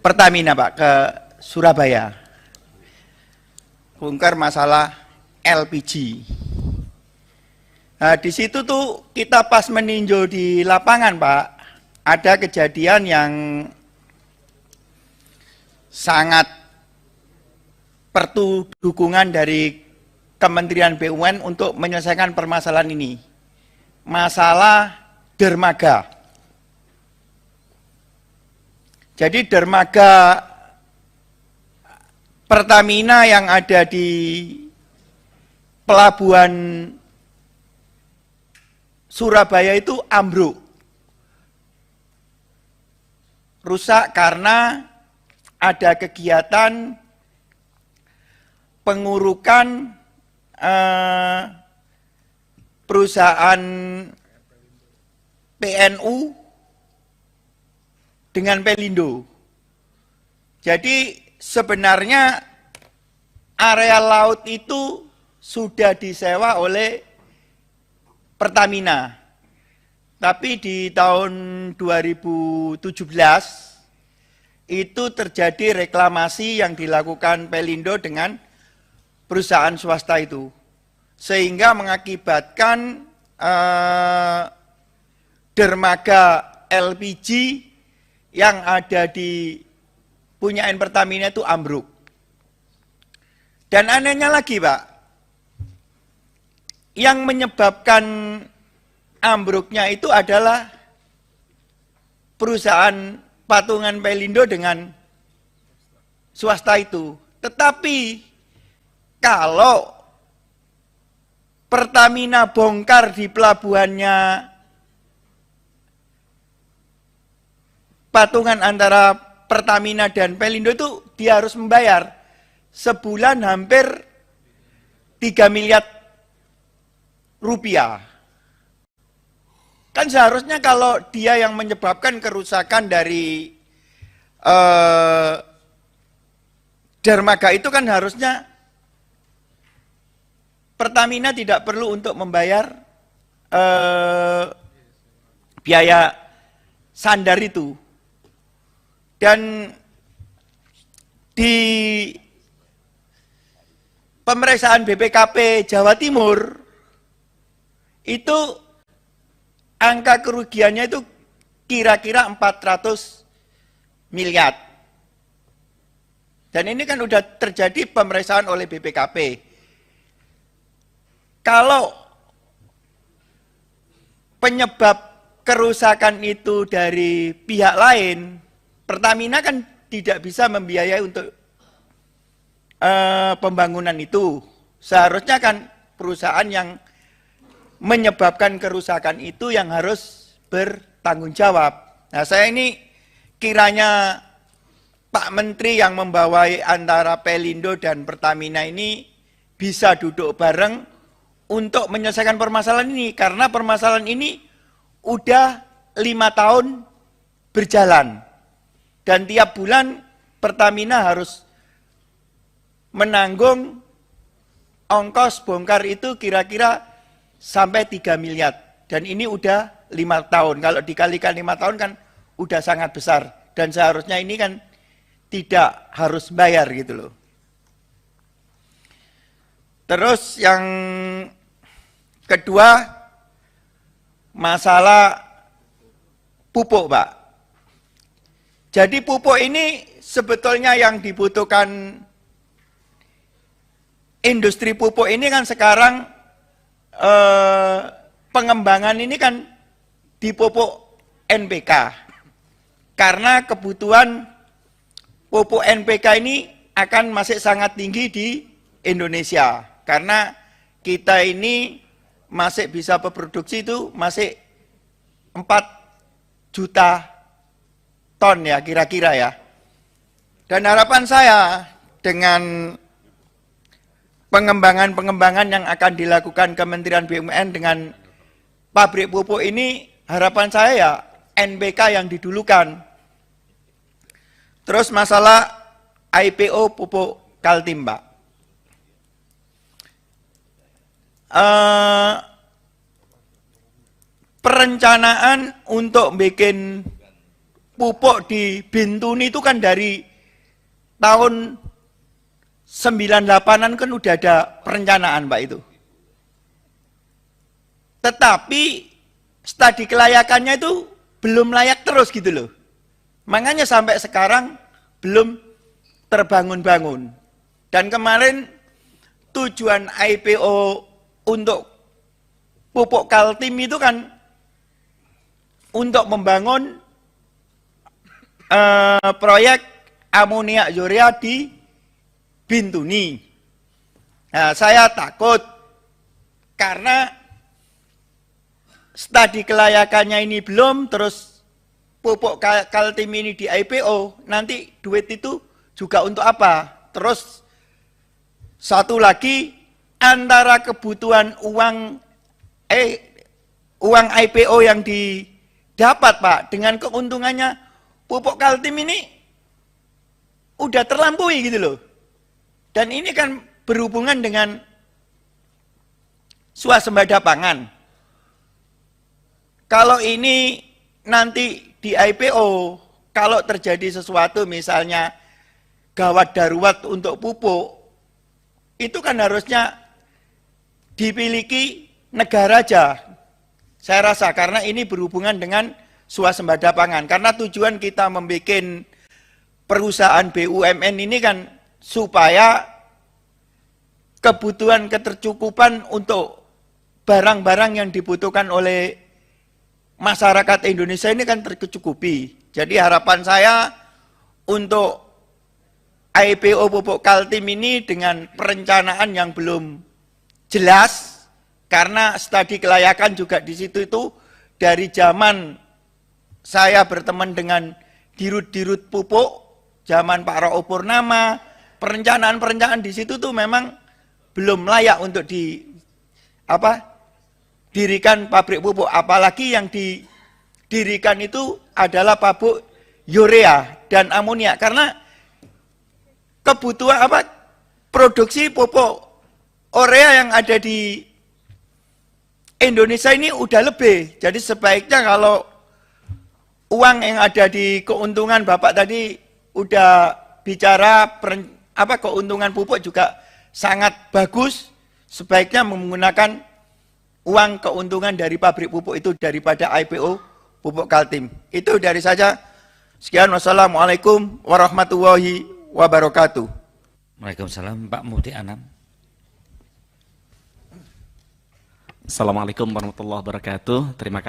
Pertamina Pak ke Surabaya, bongkar masalah LPG. Nah, di situ tuh kita pas meninjau di lapangan Pak, ada kejadian yang sangat perlu dukungan dari Kementerian BUMN untuk menyelesaikan permasalahan ini. Masalah dermaga. Jadi dermaga Pertamina yang ada di pelabuhan Surabaya itu ambruk. Rusak karena ada kegiatan pengurukan perusahaan PNU dengan Pelindo. Jadi sebenarnya area laut itu sudah disewa oleh Pertamina. Tapi di tahun 2017 itu terjadi reklamasi yang dilakukan Pelindo dengan perusahaan swasta itu. Sehingga mengakibatkan dermaga LPG yang ada di punyaan Pertamina itu ambruk. Dan anehnya lagi Pak, yang menyebabkan ambruknya itu adalah perusahaan patungan Pelindo dengan swasta itu. Tetapi kalau Pertamina bongkar di pelabuhannya patungan antara Pertamina dan Pelindo itu dia harus membayar sebulan hampir 3 miliar rupiah. Kan seharusnya kalau dia yang menyebabkan kerusakan dari dermaga itu kan harusnya Pertamina tidak perlu untuk membayar biaya sandar itu. Dan di pemeriksaan BPKP Jawa Timur itu angka kerugiannya itu kira-kira 400 miliar. Dan ini kan sudah terjadi pemeriksaan oleh BPKP. Kalau penyebab kerusakan itu dari pihak lain, Pertamina kan tidak bisa membiayai untuk pembangunan itu. Seharusnya kan perusahaan yang menyebabkan kerusakan itu yang harus bertanggung jawab. Nah, saya ini kiranya Pak Menteri yang membawai antara Pelindo dan Pertamina ini bisa duduk bareng untuk menyelesaikan permasalahan ini. Karena permasalahan ini udah 5 tahun berjalan. Dan tiap bulan Pertamina harus menanggung ongkos bongkar itu kira-kira sampai 3 miliar. Dan ini udah 5 tahun. Kalau dikalikan 5 tahun kan udah sangat besar. Dan seharusnya ini kan tidak harus bayar gitu loh. Terus yang kedua, masalah pupuk Pak. Jadi pupuk ini sebetulnya yang dibutuhkan industri pupuk ini kan sekarang pengembangan ini kan di pupuk NPK. Karena kebutuhan pupuk NPK ini akan masih sangat tinggi di Indonesia. Karena kita ini masih bisa berproduksi itu masih 4 juta ton ya kira-kira ya. Dan harapan saya dengan pengembangan-pengembangan yang akan dilakukan Kementerian BUMN dengan pabrik pupuk ini, harapan saya ya NPK yang didulukan. Terus masalah IPO pupuk Kaltim, Pak. Perencanaan untuk bikin pupuk di Bintuni itu kan dari tahun 98-an kan udah ada perencanaan Pak itu. Tetapi studi kelayakannya itu belum layak terus gitu loh. Makanya sampai sekarang belum terbangun-bangun. Dan kemarin tujuan IPO untuk pupuk Kaltim itu kan untuk membangun proyek amoniak urea di Bintuni. Nah, saya takut karena studi kelayakannya ini belum, terus pupuk Kaltim ini di IPO, nanti duit itu juga untuk apa? Terus satu lagi, antara kebutuhan uang IPO yang didapat Pak, dengan keuntungannya pupuk Kaltim ini udah terlampaui gitu loh. Dan ini kan berhubungan dengan swasembada pangan. Kalau ini nanti di IPO, kalau terjadi sesuatu misalnya gawat darurat untuk pupuk, itu kan harusnya dimiliki negara aja. Saya rasa karena ini berhubungan dengan swasembada pangan. Karena tujuan kita membuat perusahaan BUMN ini kan supaya kebutuhan ketercukupan untuk barang-barang yang dibutuhkan oleh masyarakat Indonesia ini kan tercukupi. Jadi harapan saya untuk IPO pupuk Kaltim ini dengan perencanaan yang belum jelas, karena studi kelayakan juga di situ itu dari zaman saya berteman dengan dirut-dirut pupuk, zaman Pak Rao Purnama, perencanaan di situ tuh memang belum layak untuk dirikan pabrik pupuk, apalagi yang didirikan itu adalah pabrik urea dan amonia, karena kebutuhan produksi pupuk urea yang ada di Indonesia ini udah lebih. Jadi sebaiknya kalau uang yang ada di keuntungan, Bapak tadi udah bicara keuntungan pupuk juga sangat bagus, sebaiknya menggunakan uang keuntungan dari pabrik pupuk itu daripada IPO pupuk Kaltim. Itu dari saja. Sekian, wassalamualaikum warahmatullahi wabarakatuh. Waalaikumsalam, Pak Mufti Anam. Assalamualaikum warahmatullahi wabarakatuh. Terima kasih.